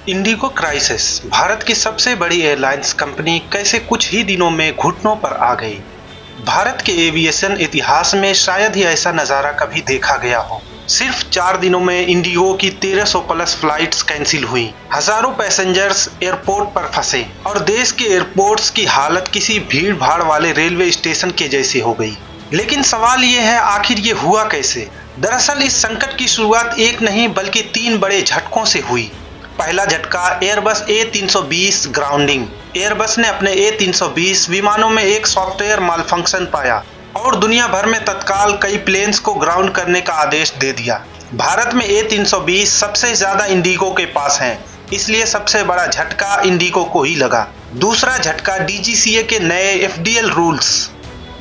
Indigo crisis. Bharat की सबसे बड़ी एयरलाइंस कंपनी कैसे कुछ ही दिनों में घुटनों पर आ गई। भारत के एविएशन इतिहास में शायद ही ऐसा नजारा कभी देखा गया हो। सिर्फ 4 दिनों में इंडिगो की 1300 प्लस फ्लाइट्स कैंसिल हुई, हजारों पैसेंजर्स एयरपोर्ट पर फंसे और देश के एयरपोर्ट्स की हालत किसी भीड़ भाड़ वाले रेलवे स्टेशन के जैसी हो गई। लेकिन सवाल ये है, आखिर ये हुआ कैसे? दरअसल इस संकट की शुरुआत एक नहीं बल्कि 3 बड़े झटकों से हुई। पहला झटका, एयरबस A320 ग्राउंडिंग। एयरबस ने अपने A320 विमानों में एक सॉफ्टवेयर मालफंक्शन पाया और दुनिया भर में तत्काल कई प्लेन्स को ग्राउंड करने का आदेश दे दिया। भारत में A320 सबसे ज्यादा इंडिगो के पास हैं, इसलिए सबसे बड़ा झटका इंडिगो को ही लगा। दूसरा झटका, DGCA के नए FDL रूल्स।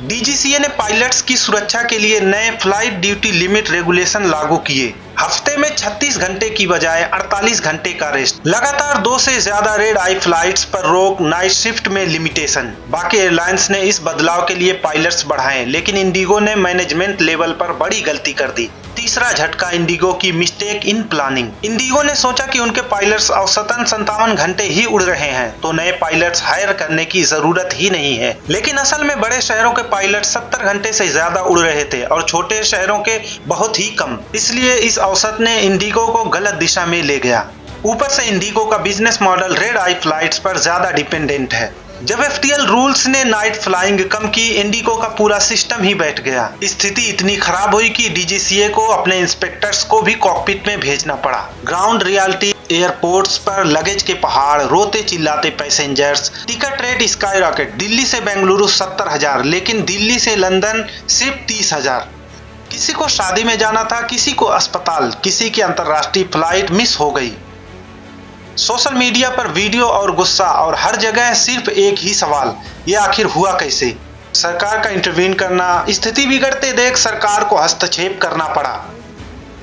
DGCA ने पायलट्स की सुरक्षा के लिए नए फ्लाइट ड्यूटी लिमिट रेगुलेशन लागू किए। हफ्ते में 36 घंटे की बजाय 48 घंटे का रेस्ट, लगातार 2 से ज्यादा रेड आई फ्लाइट्स पर रोक, नाइट शिफ्ट में लिमिटेशन। बाकी एयरलाइंस ने इस बदलाव के लिए पायलट्स बढ़ाए, लेकिन इंडिगो ने मैनेजमेंट लेवल पर बड़ी गलती कर दी। तीसरा झटका, इंडिगो की मिस्टेक इन प्लानिंग। इंडिगो ने सोचा कि उनके पायलट्स औसतन 57 घंटे ही उड़ रहे हैं, तो नए पायलट्स हायर करने की जरूरत ही नहीं है। लेकिन असल में बड़े शहरों के पायलट 70 घंटे से ज्यादा उड़ रहे थे और छोटे शहरों के बहुत ही कम। इसलिए इस औसत ने इंडिगो को गलत दिशा में ले गया। ऊपर से इंडिगो का बिजनेस मॉडल रेड आई फ्लाइट्स पर ज्यादा डिपेंडेंट है। जब FDL रूल्स ने नाइट फ्लाइंग कम की, इंडिगो का पूरा सिस्टम ही बैठ गया। स्थिति इतनी खराब हुई कि DGCA को अपने इंस्पेक्टर्स को भी कॉकपिट में भेजना पड़ा। ग्राउंड रियलिटी, एयरपोर्ट्स पर लगेज के पहाड़, रोते चिल्लाते passengers, ticket rate sky rocket. Delhi से बेंगलुरु 70,000, लेकिन दिल्ली से लंदन सिर्फ 30,000। किसी को शादी में जाना था, किसी को अस्पताल, किसी की अंतर्राष्ट्रीय फ्लाइट मिस हो गई। सोशल मीडिया पर वीडियो और गुस्सा, और हर जगह सिर्फ एक ही सवाल, ये आखिर हुआ कैसे? सरकार का इंटरवीन करना। स्थिति बिगड़ते देख सरकार को हस्तक्षेप करना पड़ा।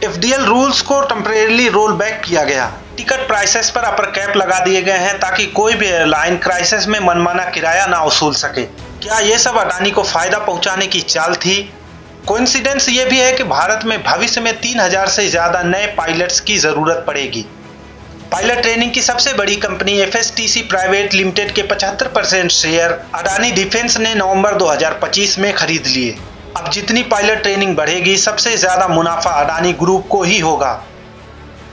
FDL रूल्स को टेम्परेरीली रोल बैक किया गया। टिकट प्राइसेस पर अपर कैप लगा दिए गए हैं ताकि कोई भी एयरलाइन क्राइसिस में मनमाना किराया ना वसूल सके। क्या ये सब अडानी को फायदा पहुंचाने की चाल थी? कोइंसिडेंस ये भी है कि भारत में भविष्य में 3000 से ज्यादा नए पायलट्स की जरूरत पड़ेगी। पायलट ट्रेनिंग की सबसे बड़ी कंपनी FSTC प्राइवेट लिमिटेड के 75% शेयर अडानी डिफेंस ने नवंबर 2025 में खरीद लिए। अब जितनी पायलट ट्रेनिंग बढ़ेगी, सबसे ज्यादा मुनाफा अडानी ग्रुप को ही होगा।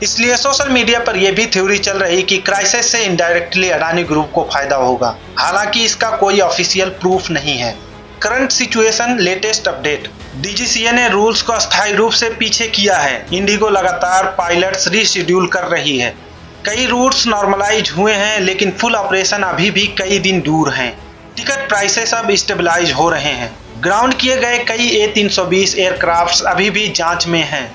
इसलिए सोशल मीडिया पर यह भी थ्योरी चल रही कि क्राइसिस से इनडायरेक्टली अडानी ग्रुप को फायदा होगा। हालांकि इसका कोई ऑफिशियल प्रूफ नहीं है। Current situation, latest update. DGCA ने रूल्स को अस्थायी रूप से पीछे किया है। इंडिगो लगातार पायलट्स रीशेड्यूल कर रही है। कई रूट्स नॉर्मलाइज हुए हैं, लेकिन फुल ऑपरेशन अभी भी कई दिन दूर हैं। टिकट प्राइसेस अब स्टेबलाइज हो रहे हैं। ग्राउंड किए गए कई A320 एयरक्राफ्ट्स अभी भी जांच में हैं।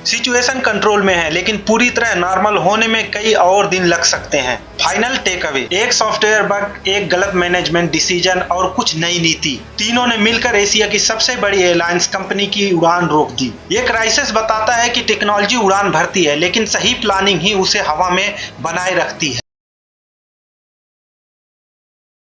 सिचुएशन कंट्रोल में है, लेकिन पूरी तरह नॉर्मल होने में कई और दिन लग सकते हैं। फाइनल टेक अवे, एक सॉफ्टवेयर बग, एक गलत मैनेजमेंट डिसीजन और कुछ नई नीति, तीनों ने मिलकर एशिया की सबसे बड़ी एयरलाइंस कंपनी की उड़ान रोक दी। ये क्राइसिस बताता है कि टेक्नोलॉजी उड़ान भरती है, लेकिन सही प्लानिंग ही उसे हवा में बनाए रखती है।